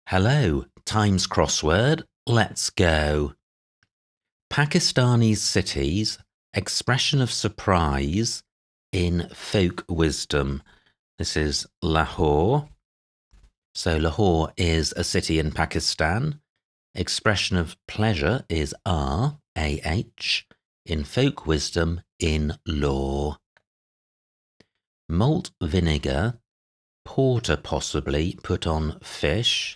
Hello, Times Crossword, let's go. Pakistani cities, expression of surprise in folk wisdom. This is Lahore. So Lahore is a city in Pakistan. Expression of pleasure is R-A-H. In folk wisdom, in law. Malt vinegar, porter possibly, put on fish.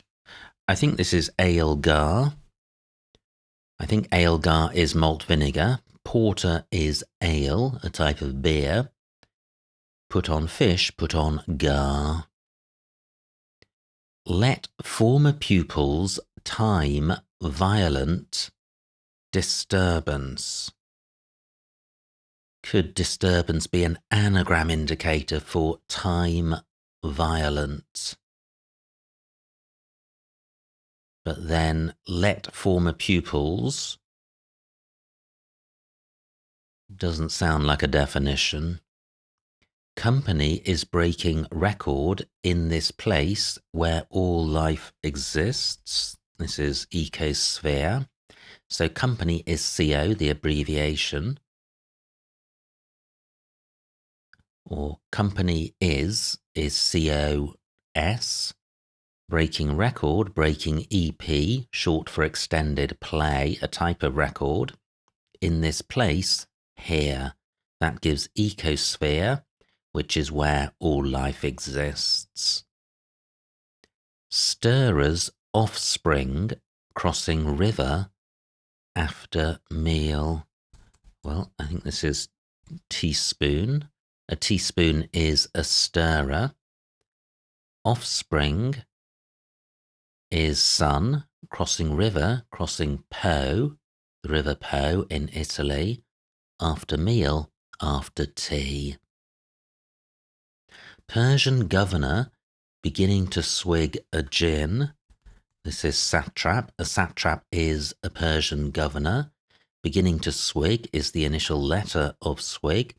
I think this is ale-gar. I think ale-gar is malt vinegar. Porter is ale, a type of beer. Put on fish, put on gar. Let former pupils time violent disturbance. Could disturbance be an anagram indicator for time violent? But then let former pupils doesn't sound like a definition. Company is breaking record in this place where all life exists. This is ecosphere. So company is CO, the abbreviation. Or company is COS. Breaking record, breaking EP, short for extended play, a type of record. In this place, here. That gives ecosphere, which is where all life exists. Stirrer's offspring crossing river after meal. Well, I think this is teaspoon. A teaspoon is a stirrer. Offspring is son, crossing river, crossing Po, the river Po in Italy, after meal, after tea. Persian governor beginning to swig a gin. This is satrap. A satrap is a Persian governor. Beginning to swig is the initial letter of swig.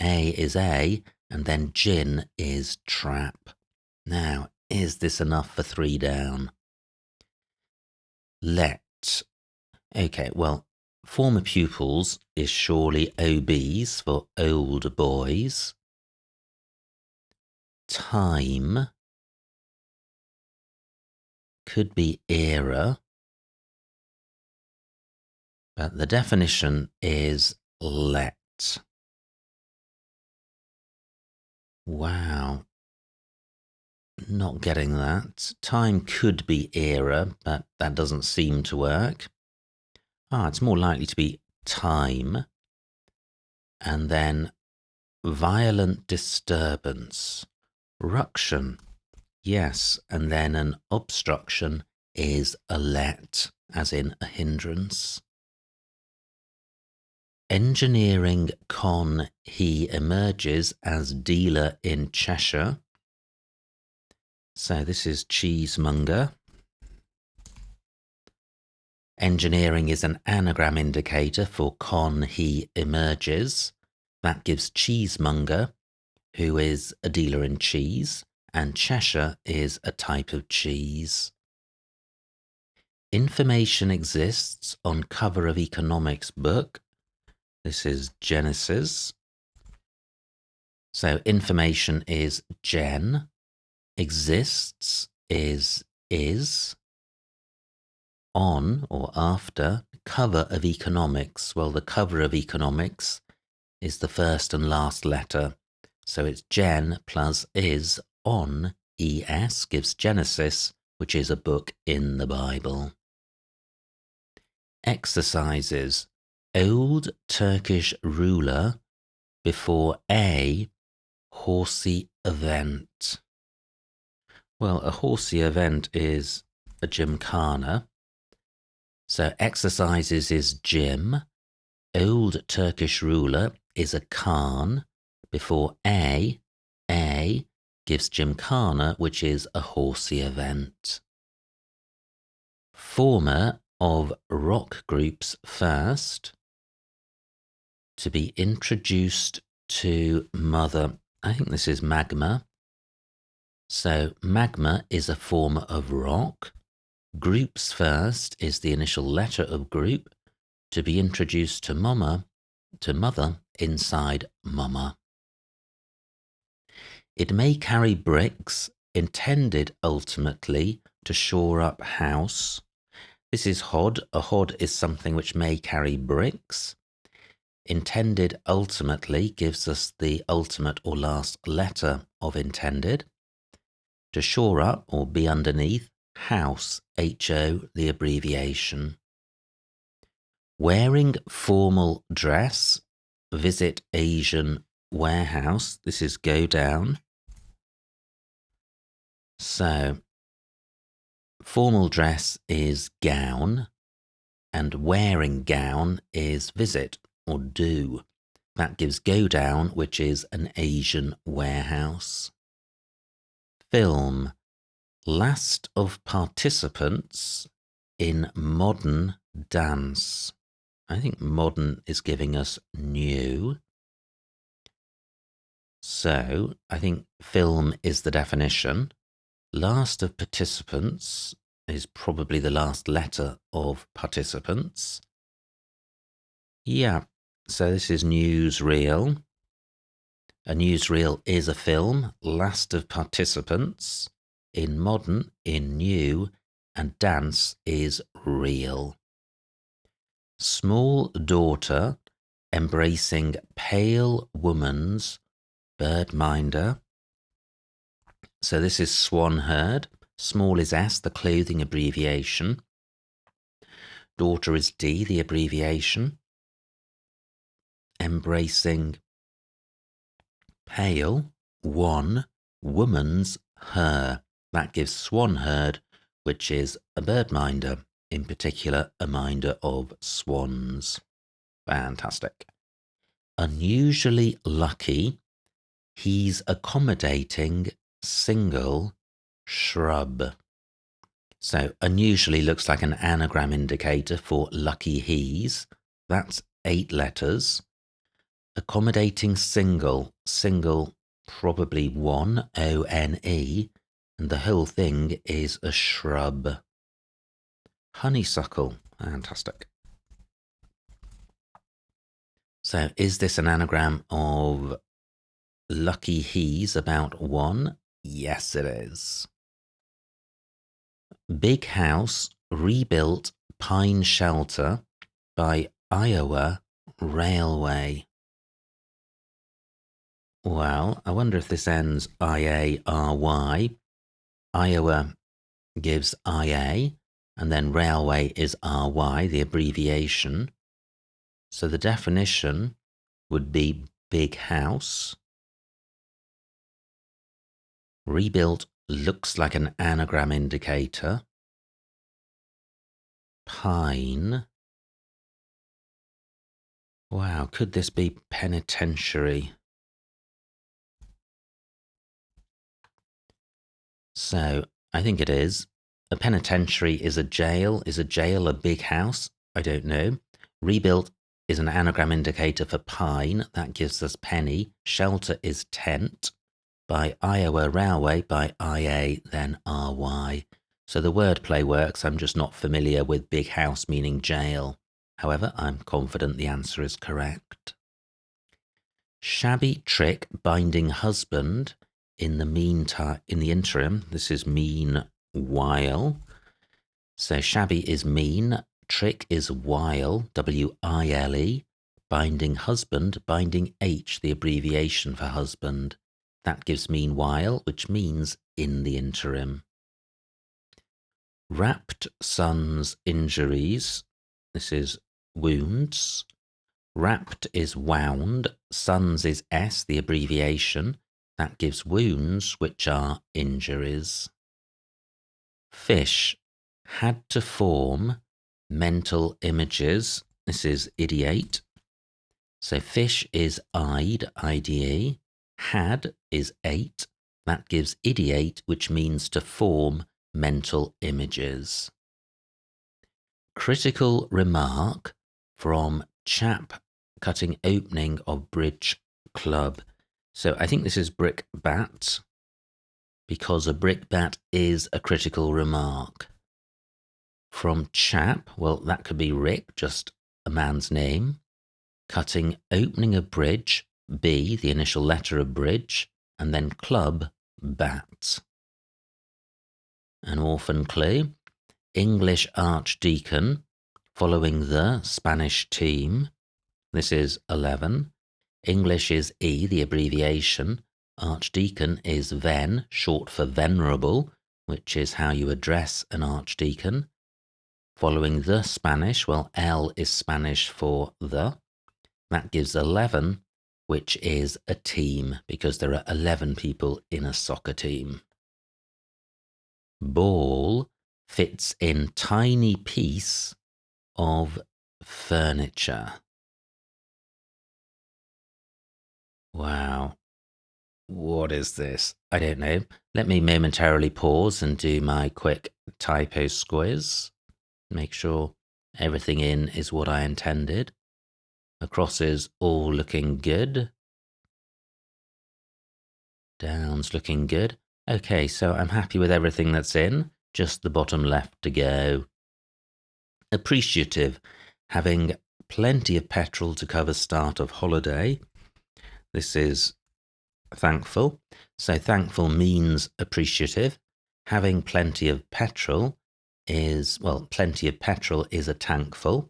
A is A, and then gin is trap. Now, is this enough for 3 down? Let. Okay, well, former pupils is surely OBs for old boys. Time could be era, but the definition is let. Wow. Not getting that. Time could be era, but that doesn't seem to work. It's more likely to be time. And then violent disturbance. Ruction. Yes, and then an obstruction is a let, as in a hindrance. Engineering con, he emerges as dealer in Cheshire. So this is cheesemonger. Engineering is an anagram indicator for con, he emerges. That gives cheesemonger, who is a dealer in cheese, and Cheshire is a type of cheese. Information exists on cover of economics book. This is Genesis. So information is gen. Exists is. On or after, cover of economics. Well, the cover of economics is the first and last letter. So it's gen plus is on, es gives Genesis, which is a book in the Bible. Exercises. Old Turkish ruler before a horsey event. Well, a horsey event is a gymkhana. So exercises is gym. Old Turkish ruler is a khan. Before a gives gymkhana, which is a horsey event. Former of rock groups first. To be introduced to mother. I think this is magma. So magma is a form of rock. Groups first is the initial letter of group to be introduced to mother inside mama. It may carry bricks intended ultimately to shore up house. This is hod. A hod is something which may carry bricks. Intended ultimately gives us the ultimate or last letter of intended. To shore up or be underneath, house, HO, the abbreviation. Wearing formal dress, visit Asian warehouse. This is go down. So, formal dress is gown, and wearing gown is visit or do. That gives go down, which is an Asian warehouse. Film, last of participants in modern dance. I think modern is giving us new. So I think film is the definition. Last of participants is probably the last letter of participants. Yeah, so this is newsreel. A newsreel is a film, last of participants, in modern, in new, and dance is reel. Small daughter embracing pale woman's birdminder. So this is swan herd. Small is S, the clothing abbreviation. Daughter is D, the abbreviation. Embracing pale, one, woman's, her. That gives swan herd, which is a birdminder, in particular a minder of swans. Fantastic. Unusually lucky, he's accommodating single shrub. So unusually looks like an anagram indicator for lucky he's. That's 8 letters. Accommodating single probably one, O-N-E, and the whole thing is a shrub. Honeysuckle, fantastic. So is this an anagram of lucky he's about 1? Yes, it is. Big house rebuilt pine shelter by Iowa Railway. Well, I wonder if this ends I-A-R-Y. Iowa gives I-A, and then railway is R-Y, the abbreviation. So the definition would be big house. Rebuilt looks like an anagram indicator. Pine. Wow, could this be penitentiary? So I think it is. A penitentiary is a jail. Is a jail a big house? I don't know. Rebuilt is an anagram indicator for pine. That gives us penny. Shelter is tent. By Iowa Railway, by IA, then RY. So the wordplay works. I'm just not familiar with big house meaning jail. However, I'm confident the answer is correct. Shabby trick binding husband in the interim. This is meanwhile. So shabby is mean, trick is while, W-I-L-E, binding husband, binding H, the abbreviation for husband. That gives meanwhile, which means in the interim. Wrapped son's injuries. This is wounds. Wrapped is wound. Sons is S, the abbreviation. That gives wounds, which are injuries. Fish had to form mental images. This is ideate. So fish is I'd, IDE. Had is 8. That gives ideate, which means to form mental images. Critical remark from chap cutting opening of bridge club. So I think this is brickbat, because a brickbat is a critical remark. from chap, well, that could be Rick, just a man's name. Cutting, opening a bridge, B, the initial letter of bridge, and then club, bat. An orphan clue. English archdeacon, following the Spanish team. This is 11. English is E, the abbreviation. Archdeacon is ven, short for venerable, which is how you address an archdeacon. Following the Spanish, well, L is Spanish for the. That gives 11, which is a team, because there are 11 people in a soccer team. Ball fits in tiny piece of furniture. Wow. What is this? I don't know. Let me momentarily pause and do my quick typo squiz. Make sure everything in is what I intended. Across is all looking good. Down's looking good. Okay, so I'm happy with everything that's in. Just the bottom left to go. Appreciative. Having plenty of petrol to cover start of holiday. This is thankful. So thankful means appreciative. Having plenty of petrol is, well, plenty of petrol is a tankful.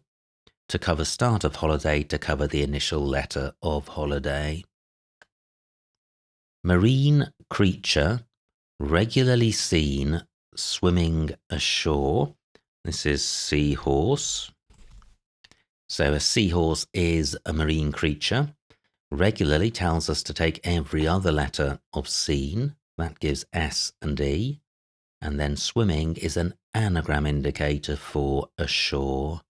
To cover start of holiday, to cover the initial letter of holiday. Marine creature regularly seen swimming ashore. This is seahorse. So a seahorse is a marine creature. Regularly tells us to take every other letter of seen. That gives S and E. And then swimming is an anagram indicator for ashore.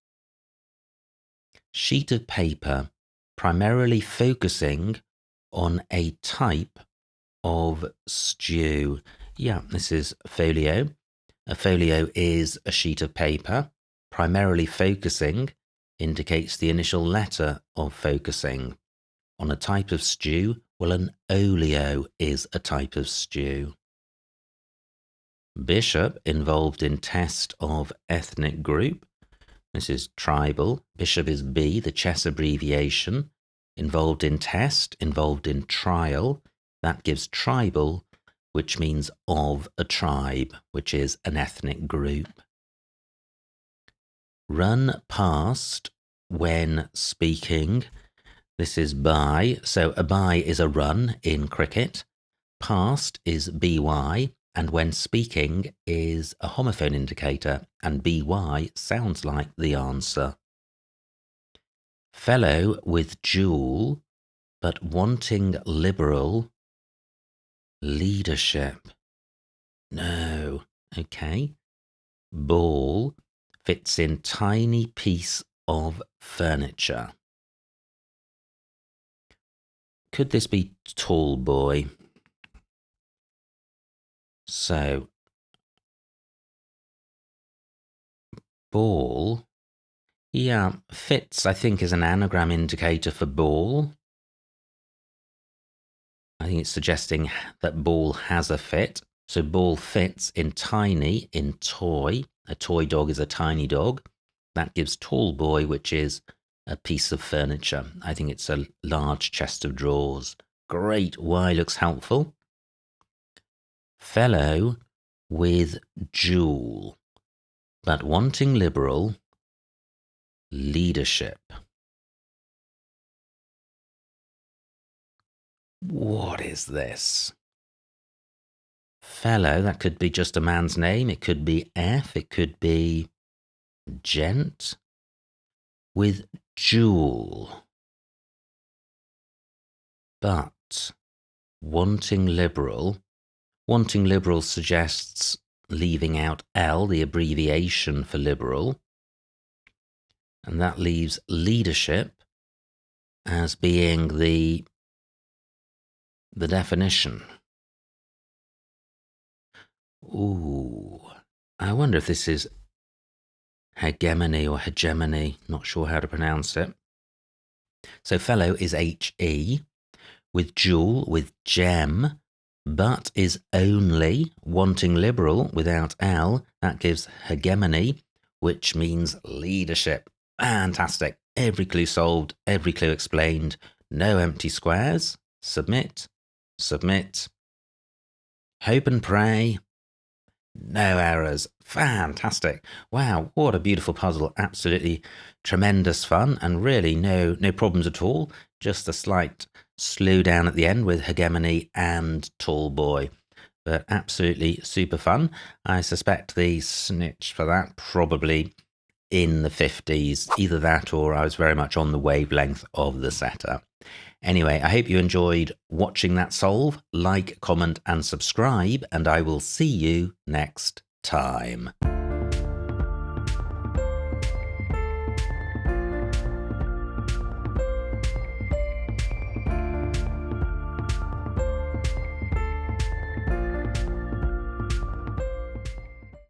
Sheet of paper, primarily focusing on a type of stew. Yeah, this is folio. A folio is a sheet of paper. Primarily focusing indicates the initial letter of focusing. On a type of stew, well, an olio is a type of stew. Bishop, involved in test of ethnic group. This is tribal. Bishop is B, the chess abbreviation. Involved in test, involved in trial. That gives tribal, which means of a tribe, which is an ethnic group. Run past when speaking. This is by. So a by is a run in cricket. Past is by. And when speaking is a homophone indicator, and by sounds like the answer. Fellow with jewel, but wanting liberal leadership. No. Okay. Ball fits in tiny piece of furniture. Could this be tall boy? So, ball, yeah, fits, I think, is an anagram indicator for ball. I think it's suggesting that ball has a fit. So ball fits in tiny, in toy. A toy dog is a tiny dog. That gives tall boy, which is a piece of furniture. I think it's a large chest of drawers. Great, Y looks helpful. Fellow with jewel, but wanting liberal leadership. What is this? Fellow, that could be just a man's name. It could be F. It could be gent. With jewel. But wanting liberal. Wanting liberal suggests leaving out L, the abbreviation for liberal. And that leaves leadership as being the definition. Ooh, I wonder if this is hegemony or hegemony. Not sure how to pronounce it. So fellow is H-E, with jewel, with gem, but is only wanting liberal without L. That gives hegemony. which means leadership. Fantastic. Every clue solved, every clue explained. No empty squares. Submit. Submit. Hope and pray. No errors. Fantastic. Wow, what a beautiful puzzle. Absolutely tremendous fun, and really no problems at all. Just a slight slow down at the end with hegemony and tall boy. But absolutely super fun. I suspect the snitch for that probably in the 50s. Either that or I was very much on the wavelength of the setter. Anyway, I hope you enjoyed watching that solve. Like, comment, and subscribe, and I will see you next time.